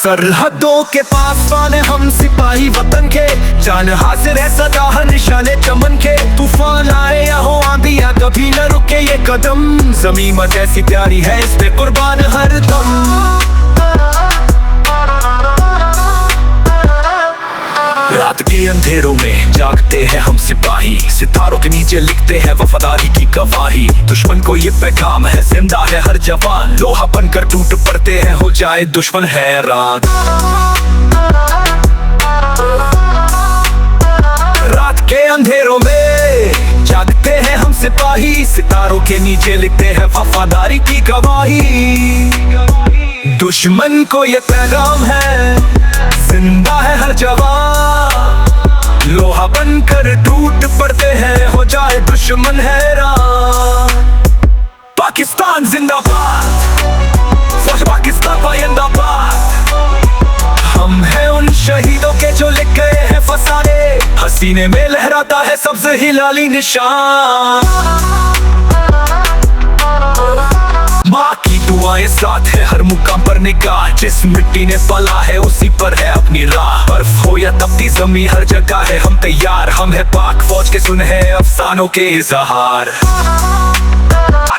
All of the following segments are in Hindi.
सरहदों के पास वाले हम सिपाही वतन के, जान हाजिर है सदा हर निशाने चमन के। तूफान आए या हो आंधियां कभी न रुके ये कदम, ज़मीन मत ऐसी प्यारी है इस पे कुर्बान हर दम। रात के अंधेरों में जागते हैं हम सिपाही, सितारों के नीचे लिखते हैं वफादारी की गवाही। दुश्मन को ये पैगाम है जिंदा है हर जवान, लोहा बनकर टूट पड़ते हैं हो जाए दुश्मन हैरान। रात के अंधेरों में जागते हैं हम सिपाही, सितारों के नीचे लिखते हैं वफादारी की गवाही। दुश्मन को ये पैगाम है जिंदा है हर जवान, लोहा बनकर टूट पड़ते हैं हो जाए दुश्मन हैरान। पाकिस्तान जिंदाबाद, फौज पाकिस्तान जिंदाबाद। हम हैं उन शहीदों के जो लिख गए हैं फसाने, हसीने में लहराता है सबसे हिलाली निशान। माँ की दुआएं साथ है हर मुकाम पर निगाह, जिस मिट्टी ने पला है उसी पर है अपनी राह। बर्फ हो या तपती जमी हर जगह है हम तैयार, हम है पाक फौज के सुन है अफसानों के इजहार।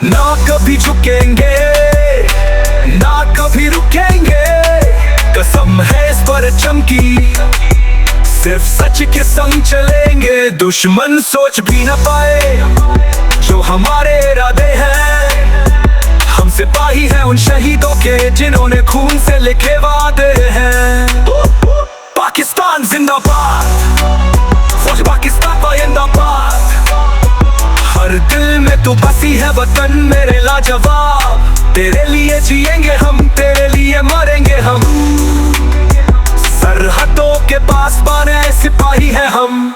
ना कभी झुकेंगे ना कभी रुकेंगे, कसम है इस पर चमकी, सिर्फ सच के संग चलेंगे। दुश्मन सोच भी न पाए जो हमारे इरादे हैं, हम सिपाही हैं उन शहीदों के जिन्होंने खून से लिखे वादे हैं। पाकिस्तान जिंदाबाद, फौज पाकिस्तान जिंदाबाद। हर दिल में तो बसी है वतन मेरे लाजवाब, तेरे लिए जिएंगे हम तेरे लिए मरेंगे हम। सरहदों के पास बाने सिपाही हैं हम।